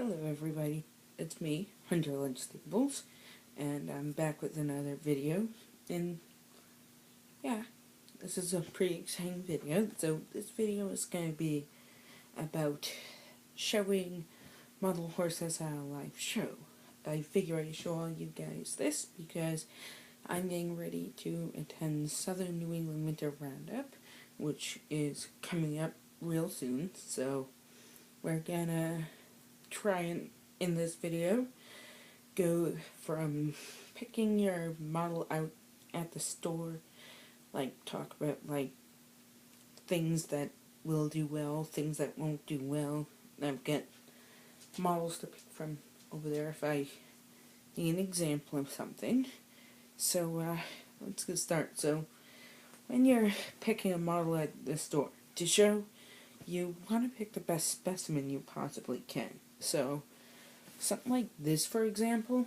Hello everybody, it's me, Hunter Lynch Stables, and I'm back with another video, and yeah, this is a pretty exciting video. So this video is going to be about showing model horses at a live show. I figure I'd show all you guys this because I'm getting ready to attend Southern New England Winter Roundup, which is coming up real soon, so we're gonna try and, in this video, go from picking your model out at the store, talk about things that will do well, things that won't do well. I've got models to pick from over there if I need an example of something. So let's get started. So when you're picking a model at the store to show, you want to pick the best specimen you possibly can. So something like this, for example,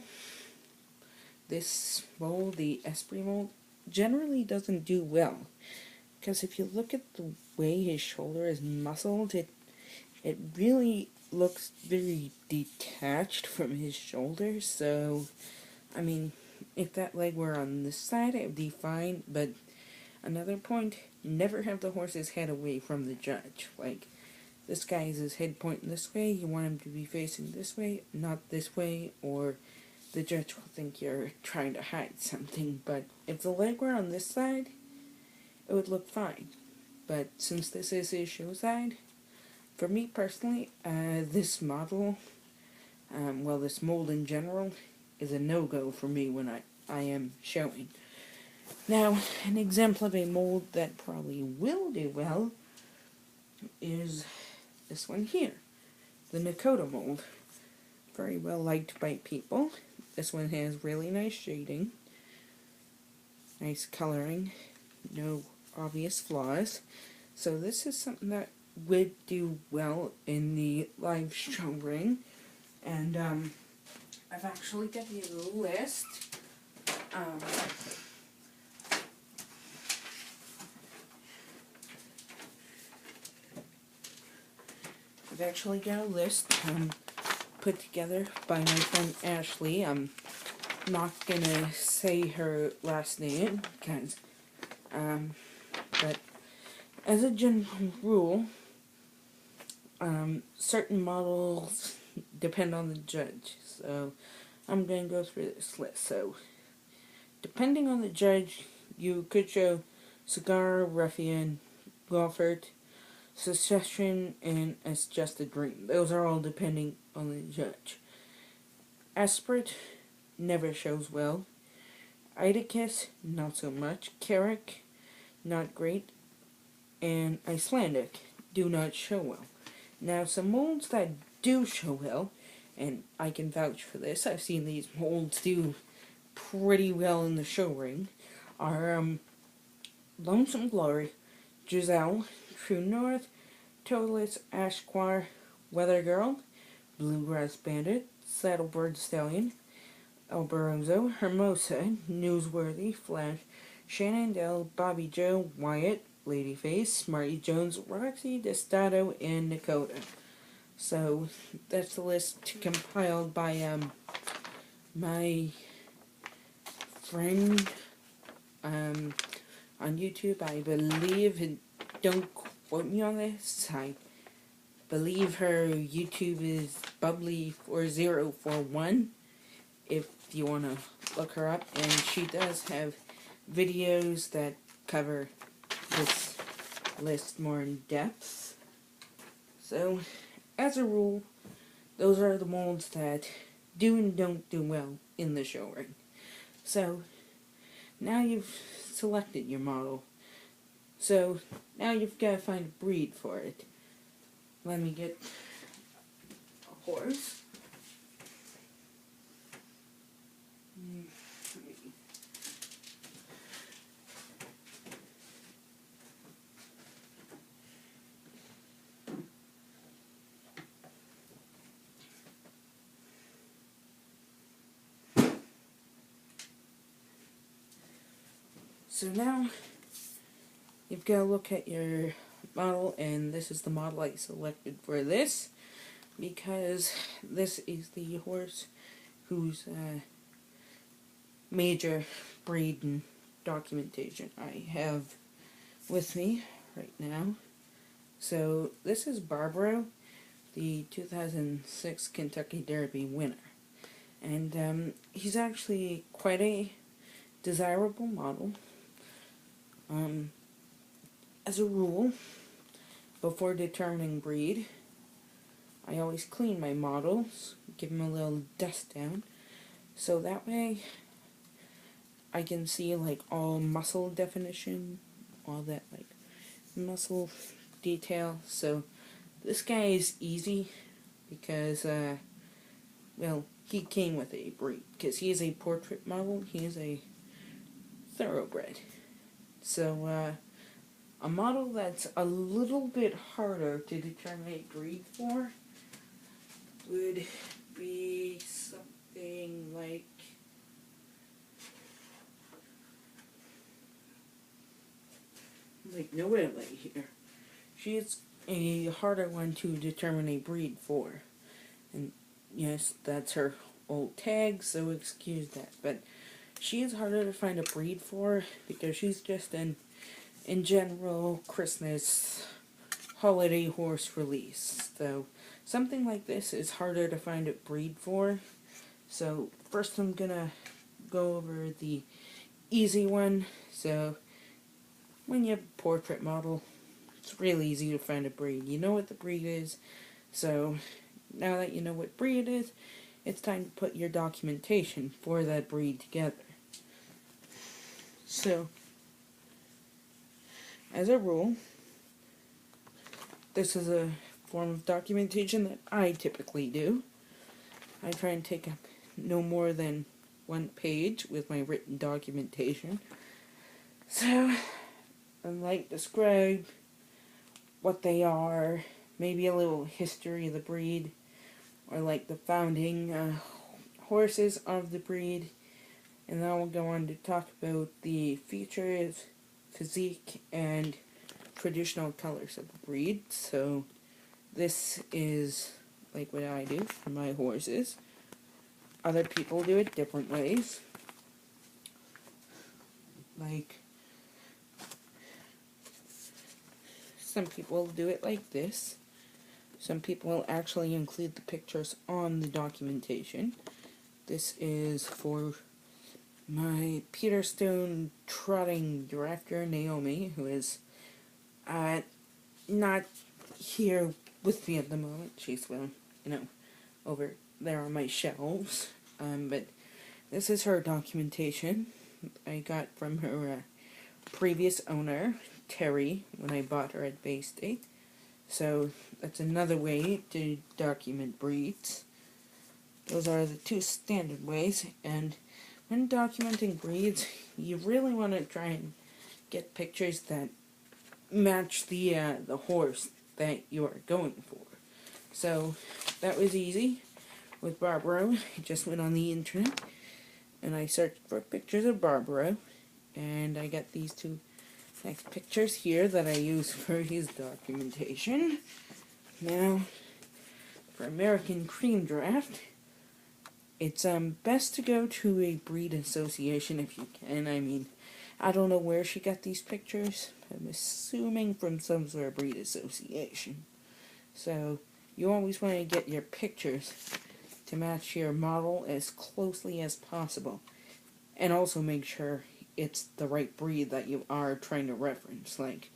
this mold, the Esprit mold, generally doesn't do well. Because if you look at the way his shoulder is muscled, it really looks very detached from his shoulder. So, I mean, if that leg were on this side, it would be fine. But another point, never have the horse's head away from the judge. Like, this guy is his head pointing this way, you want him to be facing this way, not this way, or the judge will think you're trying to hide something. But if the leg were on this side, it would look fine. But since this is his show side, for me personally, this model, this mold in general, is a no-go for me when I am showing. Now, an example of a mold that probably will do well is this one here, the Nakota mold. Very well liked by people. This one has really nice shading, nice coloring, no obvious flaws. So this is something that would do well in the live show ring. And I've actually got a list. I've actually got a list put together by my friend Ashley. I'm not gonna say her last name because, but as a general rule, certain models depend on the judge. So I'm gonna go through this list. So depending on the judge, you could show Cigar, Ruffian, Wofford, Secession, and It's Just a Dream. Those are all depending on the judge. Esprit never shows well. Idicus, not so much. Carrick, not great. And Icelandic do not show well. Now, some molds that do show well, and I can vouch for this, I've seen these molds do pretty well in the show ring, are Lonesome Glory, Giselle, True North, Toadless, Ashquar, Weather Girl, Bluegrass Bandit, Saddlebird Stallion, Alborozo, Hermosa, Newsworthy, Flash, Shenandoah, Bobby Joe, Wyatt, Ladyface, Smarty Jones, Roxy, Destato, and Nakota. So that's the list compiled by my friend on YouTube, I believe, and don't quote me on this, I believe her YouTube is Bubbly4041, if you want to look her up, and she does have videos that cover this list more in depth. So, as a rule, those are the molds that do and don't do well in the show ring. So, now you've selected your model. So, now you've got to find a breed for it. Let me get a horse. So now, you've got to look at your model, and this is the model I selected for this. because this is the horse whose major breed and documentation I have with me right now. So this is Barbaro, the 2006 Kentucky Derby winner. And he's actually quite a desirable model. As a rule, before determining breed, I always clean my models, give them a little dust down, so that way I can see like all muscle definition, all that like muscle detail. So this guy is easy because, well, he came with a breed, because he is a portrait model, he is a thoroughbred. So, a model that's a little bit harder to determine a breed for would be something like Noelle here. She's a harder one to determine a breed for. And yes, that's her old tag, so excuse that. But she is harder to find a breed for because she's just an in general Christmas holiday horse release. So something like this is harder to find a breed for. So first I'm gonna go over the easy one. So when you have a portrait model, it's really easy to find a breed. You know what the breed is. So now that you know what breed it is, it's time to put your documentation for that breed together. So as a rule, this is a form of documentation that I typically do. I try and take up no more than 1 page with my written documentation. So, I like describe what they are, maybe a little history of the breed, or like the founding horses of the breed, and then we'll go on to talk about the features, physique, and traditional colors of the breed. So this is like what I do for my horses. Other people do it different ways. Like, some people do it like this. Some people will actually include the pictures on the documentation. This is for my Peterstone trotting drafter, Naomi, who is not here with me at the moment. She's, well, over there on my shelves. But this is her documentation I got from her previous owner, Terry, when I bought her at Bay State. So that's another way to document breeds. Those are the 2 standard ways, and when documenting breeds, you really want to try and get pictures that match the horse that you are going for. So that was easy with Barbaro. I just went on the internet and I searched for pictures of Barbaro, and I got these 2 nice pictures here that I use for his documentation. Now, for American Cream Draft, it's best to go to a breed association if you can. I mean, I don't know where she got these pictures. I'm assuming from some sort of breed association. So, you always want to get your pictures to match your model as closely as possible. And also make sure it's the right breed that you are trying to reference. Like,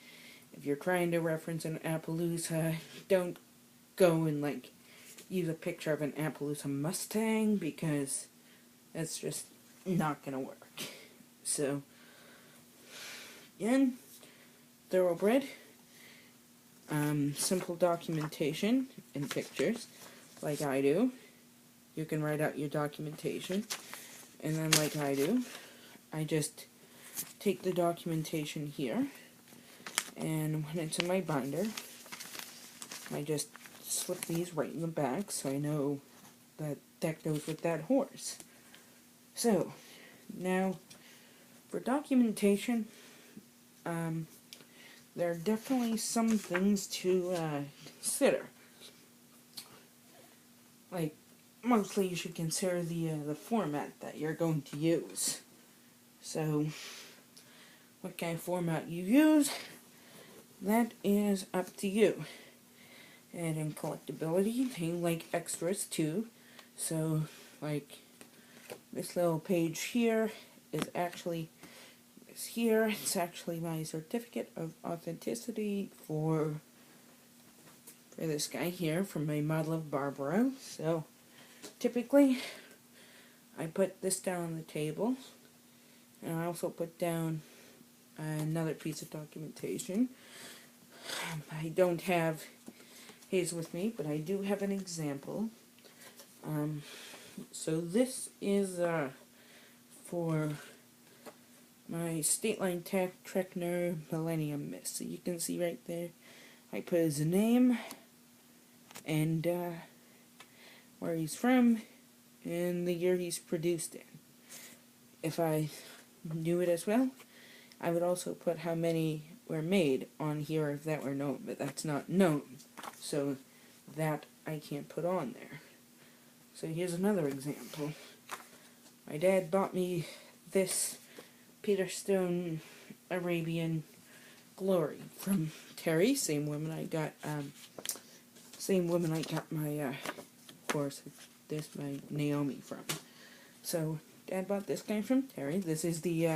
if you're trying to reference an Appaloosa, don't go and, like, use a picture of an Appaloosa Mustang, because that's just not gonna work. So, again, thoroughbred, simple documentation and pictures, like I do. You can write out your documentation, and then like I do, I just take the documentation here, and when it's in my binder, I just slip these right in the back so I know that that goes with that horse. So, now, for documentation, there are definitely some things to consider. like, mostly you should consider the format that you're going to use. So, what kind of format you use, that is up to you. And in collectability, they like extras too. So, like, this little page here is actually here. It's actually my certificate of authenticity for this guy here, from my model of Barbaro. So, typically, I put this down on the table, and I also put down another piece of documentation. I don't have his with me, but I do have an example. So this is for my State Line Trekner Millennium Mist. So you can see right there, I put his name and where he's from and the year he's produced in. If I knew it as well, I would also put how many were made on here if that were known, but that's not known. So that I can't put on there. So here's another example. My dad bought me this Peter Stone Arabian Glory from Terry, same woman I got my horse, my Naomi from. So Dad bought this guy from Terry. This is the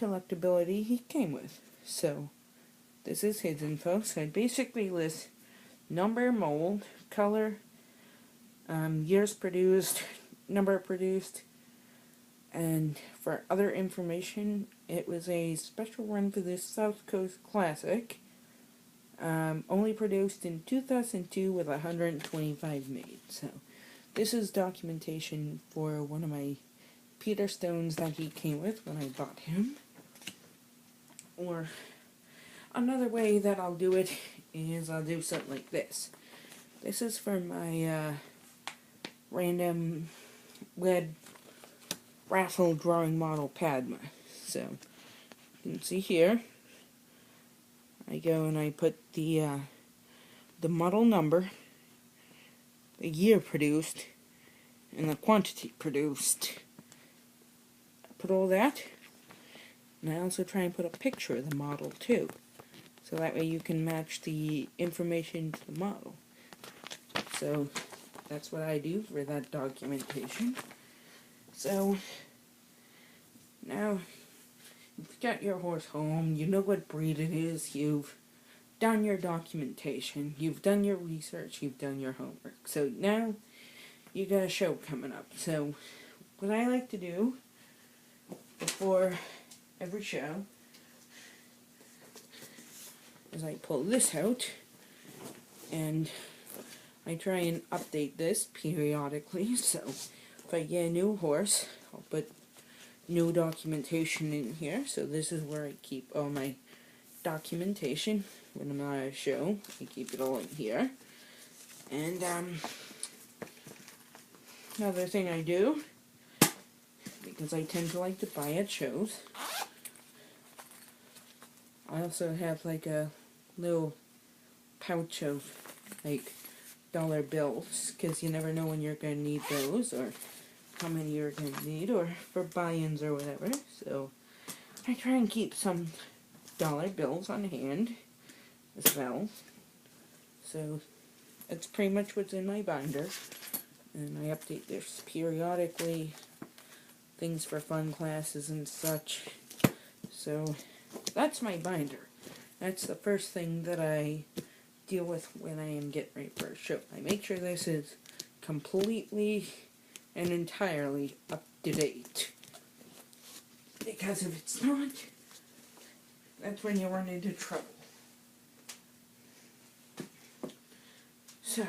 collectability he came with. So this is his info. So it basically lists number, mold, color, years produced, number produced, and for other information, it was a special run for this South Coast Classic, only produced in 2002 with 125 made. So this is documentation for one of my Peter Stones that he came with when I bought him. Or another way that I'll do it is I'll do something like this. This is for my random lead raffle drawing model Padma. So you can see here, I go and I put the model number, the year produced, and the quantity produced. I put all that, and I also try and put a picture of the model too, so that way you can match the information to the model. So that's what I do for that documentation. So now you've got your horse home, you know what breed it is, you've done your documentation, you've done your research, you've done your homework. So now you got a show coming up. So what I like to do before every show is I pull this out and I try and update this periodically. So if I get a new horse, I'll put new documentation in here. So this is where I keep all my documentation when I'm at a show. I keep it all in here. And another thing I do, because I tend to like to buy at shows, I also have like a little pouch of like dollar bills, because you never know when you're going to need those, or how many you're going to need, or for buy-ins or whatever. So I try and keep some dollar bills on hand as well. So that's pretty much what's in my binder, and I update this periodically, things for fun classes and such. So that's my binder. That's the first thing that I deal with when I am getting ready for a show. I make sure this is completely and entirely up to date, because if it's not, that's when you run into trouble. So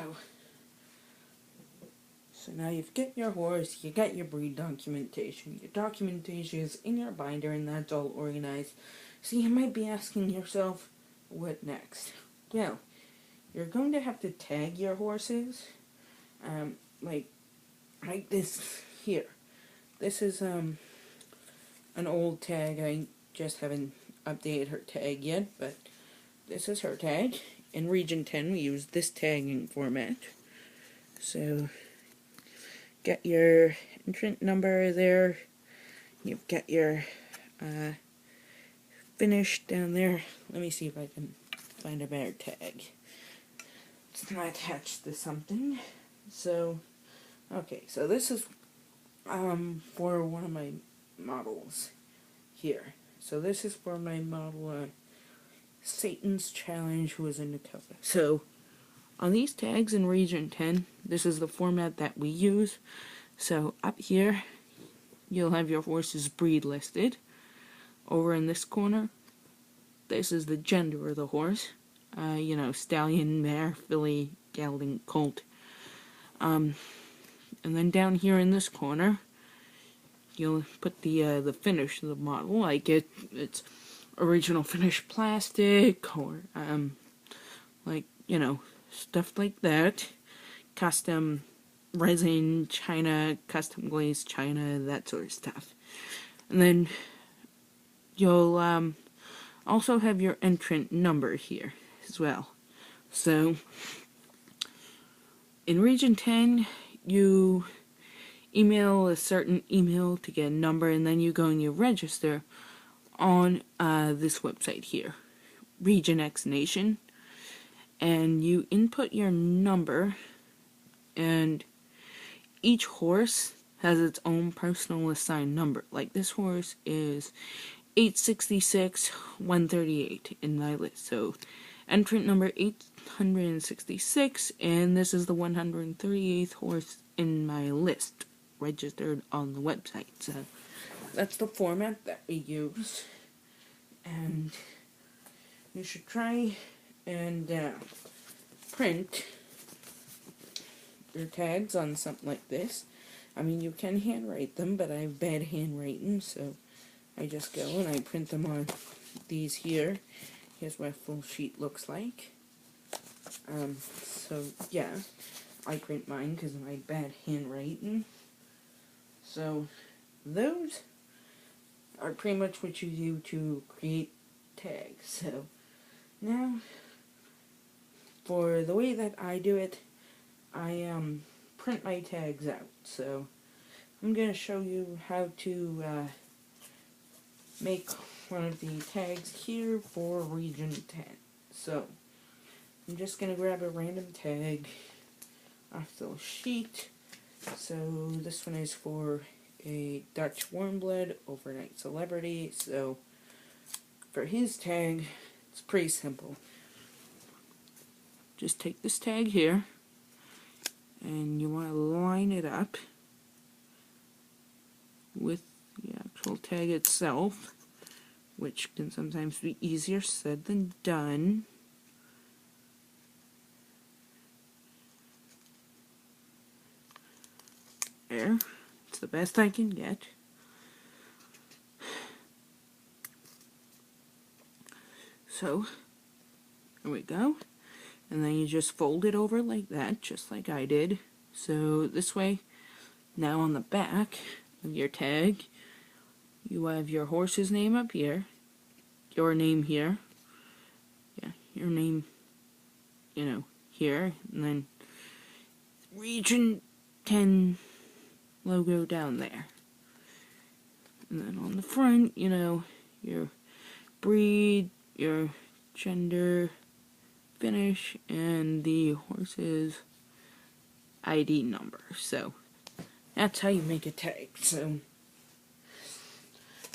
now you've got your horse, you got your breed documentation, your documentation is in your binder, and that's all organized. So you might be asking yourself, what next? Well, you're going to have to tag your horses, like this here. This is an old tag. I just haven't updated her tag yet, but this is her tag. In Region 10 we use this tagging format. So got your entrant number there. You've got your finish down there. Let me see if I can find a better tag. It's not attached to something. So, okay, so this is for one of my models here. So this is for my model Satan's Challenge, who is in Dakota. So on these tags in Region 10, this is the format that we use. So up here, you'll have your horse's breed listed. Over in this corner, this is the gender of the horse. You know, stallion, mare, filly, gelding, colt. And then down here in this corner, you'll put the finish of the model, like it's original finish plastic, or like, you know, stuff like that. Custom resin, China, custom glazed China, that sort of stuff. And then you'll also have your entrant number here as well. So in Region 10, you email a certain email to get a number, and then you go and you register on this website here, Region X Nation, and you input your number, and each horse has its own personal assigned number. Like this horse is 866 138 in my list, so entrant number 866, and this is the 138th horse in my list registered on the website. So that's the format that we use, and you should try and print your tags on something like this. I mean, you can handwrite them, but I have bad handwriting, so I just go and I print them on these here. Here's what a full sheet looks like. So yeah, I print mine because of my bad handwriting. So those are pretty much what you do to create tags. So now, for the way that I do it, I print my tags out. So I'm going to show you how to make one of the tags here for Region 10. So I'm just going to grab a random tag off the sheet. So this one is for a Dutch warmblood overnight celebrity. So for his tag, it's pretty simple. Just take this tag here, and you want to line it up with the actual tag itself, which can sometimes be easier said than done. There, it's the best I can get. So, there we go. And then you just fold it over like that, just like I did. So this way, now on the back of your tag, you have your horse's name up here, your name here, yeah, your name, you know, here, and then Region 10 logo down there. And then on the front, you know, your breed, your gender, finish, and the horse's ID number. So that's how you make a tag. So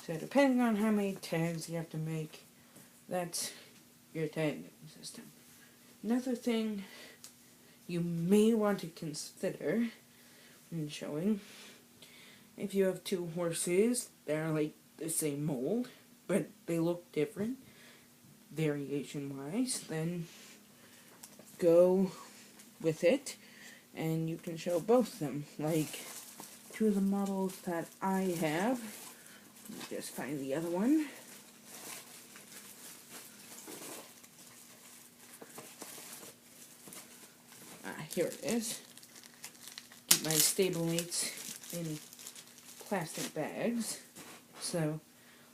depending on how many tags you have to make, that's your tagging system. Another thing you may want to consider when showing, if you have two horses that are like the same mold, but they look different, variation-wise, then go with it, and you can show both of them. Like, two of the models that I have, let me just find the other one. Here it is. Keep my stablemates in plastic bags. So,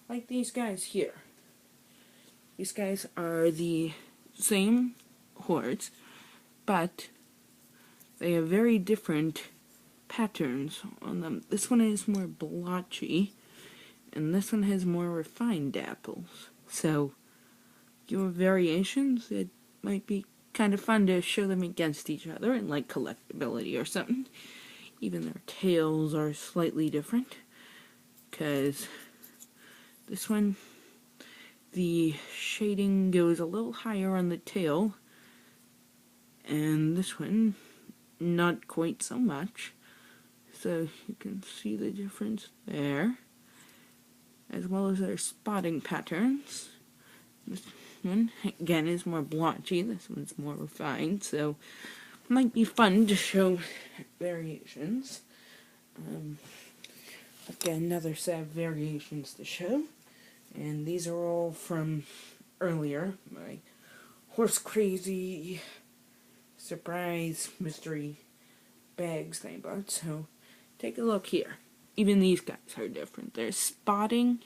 like these guys here. These guys are the same horse, but they have very different patterns on them. This one is more blotchy, and this one has more refined dapples. So, your variations, it might be kind of fun to show them against each other in like collectability or something. Even their tails are slightly different, because this one, the shading goes a little higher on the tail, and this one, not quite so much. So you can see the difference there, as well as their spotting patterns. This one, again, is more blotchy, this one's more refined, so it might be fun to show variations. Again, another set of variations to show, and these are all from earlier, my Horse Crazy surprise mystery bags that I bought, so take a look here. Even these guys are different. Their spotting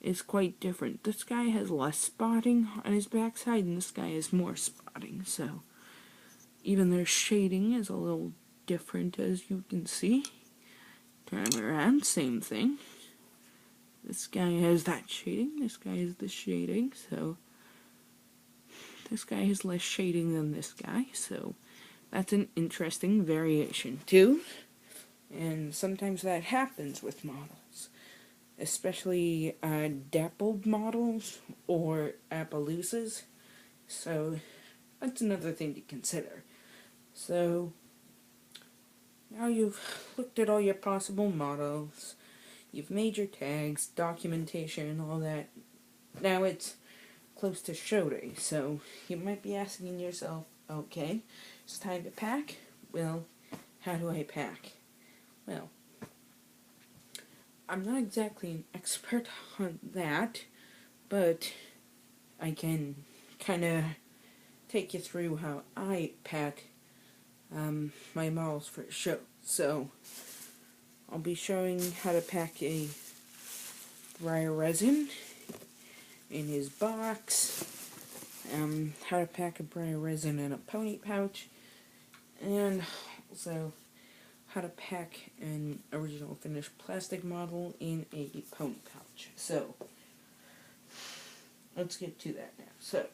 is quite different. This guy has less spotting on his backside, and this guy has more spotting, so even their shading is a little different, as you can see. Turn them around, same thing. This guy has that shading, this guy has the shading, so this guy has less shading than this guy, so that's an interesting variation too. And sometimes that happens with models, especially dappled models or Appaloosas, so that's another thing to consider. So now you've looked at all your possible models, you've made your tags, documentation, all that. Now it's close to show day, so you might be asking yourself, okay, it's time to pack. Well, how do I pack? Well, I'm not exactly an expert on that, but I can kind of take you through how I pack my models for a show. So, I'll be showing how to pack a Breyer resin in his box, how to pack a Breyer resin in a pony pouch, and also how to pack an original finished plastic model in a pony pouch. So, let's get to that now.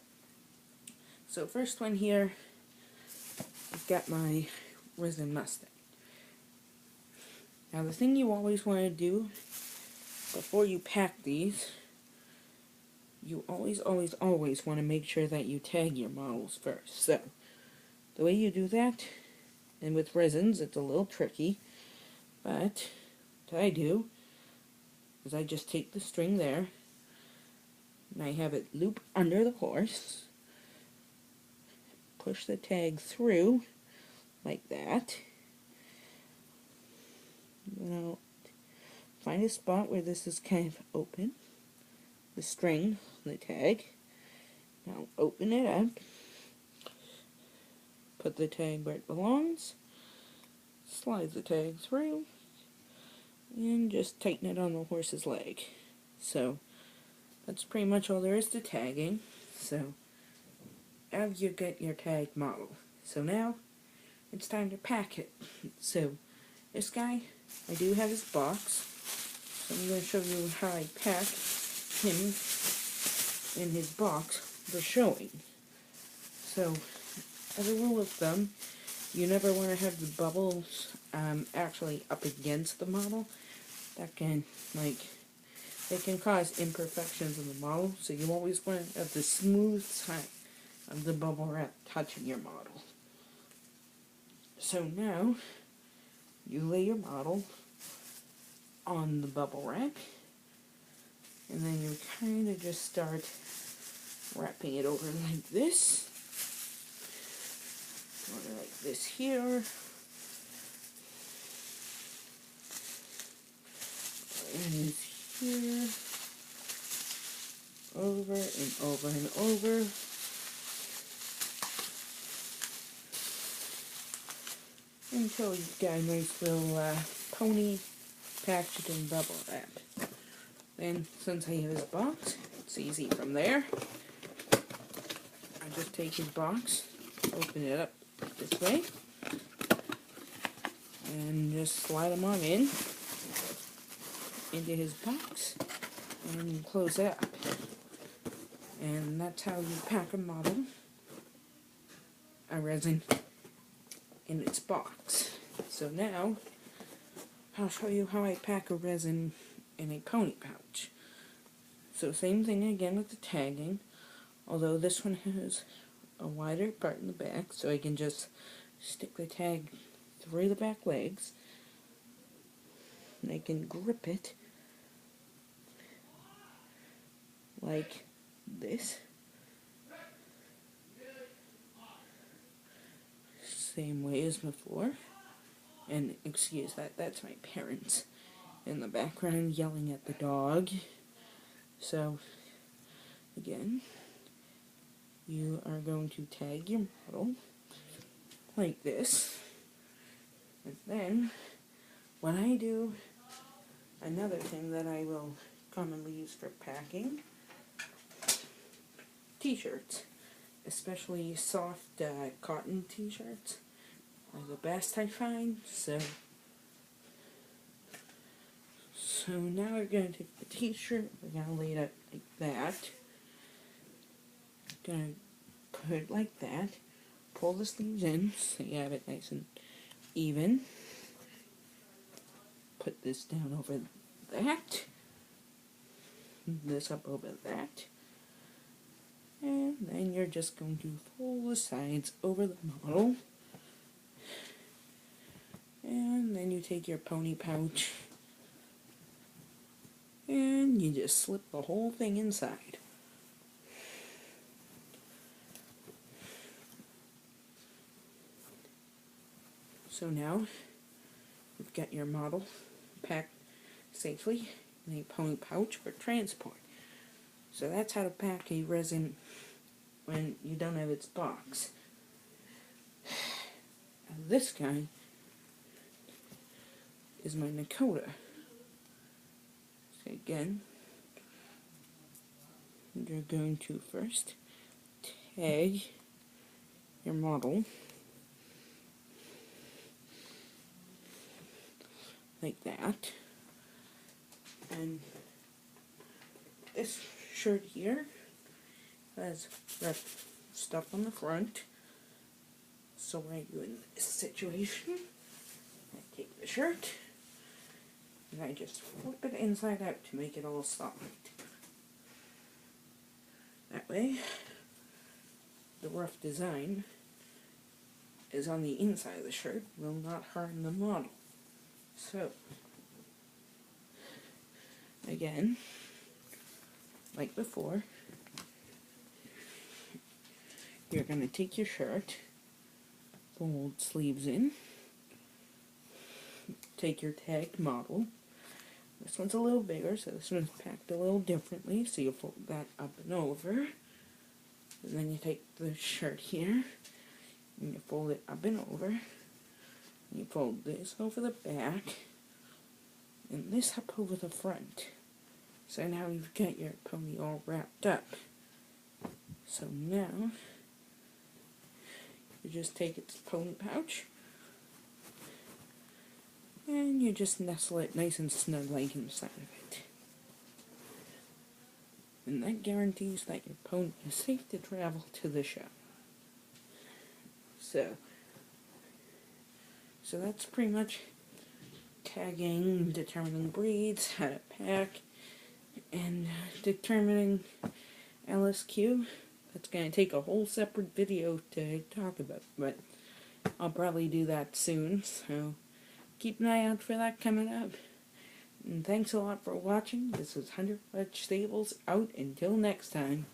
So first one here, I've got my resin Mustang. Now the thing you always want to do before you pack these, you always want to make sure that you tag your models first. So, the way you do that, and with resins it's a little tricky, but what I do is I just take the string there, and I have it loop under the horse, push the tag through, like that. Then I'll find a spot where this is kind of open, the string, the tag. Now open it up, put the tag where it belongs, slide the tag through, and just tighten it on the horse's leg. So, that's pretty much all there is to tagging. So, now you get your tag model. So now, it's time to pack it. So, this guy, I do have his box. So I'm going to show you how I pack him in his box for showing. So, as a rule of thumb, you never want to have the bubbles actually up against the model. That can, they can cause imperfections in the model, so you always want to have the smooth side of the bubble wrap touching your model. So now, you lay your model on the bubble wrap, and then you kind of just start wrapping it over like this, or like this here, and it's here, over and over and over, until you've got a nice little pony packaged in bubble wrap. Then, since I have his box, it's easy from there. I just take his box, open it up this way, and just slide them on into his box and close it up. And that's how you pack a model, a resin, in its box. So now I'll show you how I pack a resin in a pony pouch. So same thing again with the tagging, although this one has a wider part in the back, so I can just stick the tag through the back legs, and I can grip it like this. Same way as before. And excuse that, that's my parents in the background yelling at the dog. So again, you are going to tag your model like this, and then when I do another thing that I will commonly use for packing, t-shirts, especially soft cotton t-shirts are the best I find. So now we're going to take the t-shirt, we're going to lay it out like that, going to put it like that, pull the sleeves in so you have it nice and even, put this down over that, this up over that, and then you're just going to fold the sides over the model, and then you take your pony pouch and you just slip the whole thing inside. So now you've got your model packed safely in a pony pouch for transport. So that's how to pack a resin when you don't have its box. Now this guy is my Nakota. So again, you're going to first tag your model like that, and this shirt here has red stuff on the front. So when I do in this situation, I take the shirt and I just flip it inside out to make it all soft. That way, the rough design is on the inside of the shirt, will not harm the model. So, again, like before, you're going to take your shirt, fold sleeves in, take your tagged model. This one's a little bigger, so this one's packed a little differently, so you fold that up and over. And then you take the shirt here, and you fold it up and over. And you fold this over the back, and this up over the front. So now you've got your pony all wrapped up. So now, you just take its pony pouch, and you just nestle it nice and snug like inside of it. And that guarantees that your pony is safe to travel to the show. So that's pretty much tagging, determining breeds, how to pack, and determining LSQ. That's going to take a whole separate video to talk about, but I'll probably do that soon, so keep an eye out for that coming up. And thanks a lot for watching. This is Hunter Fudge Stables out until next time.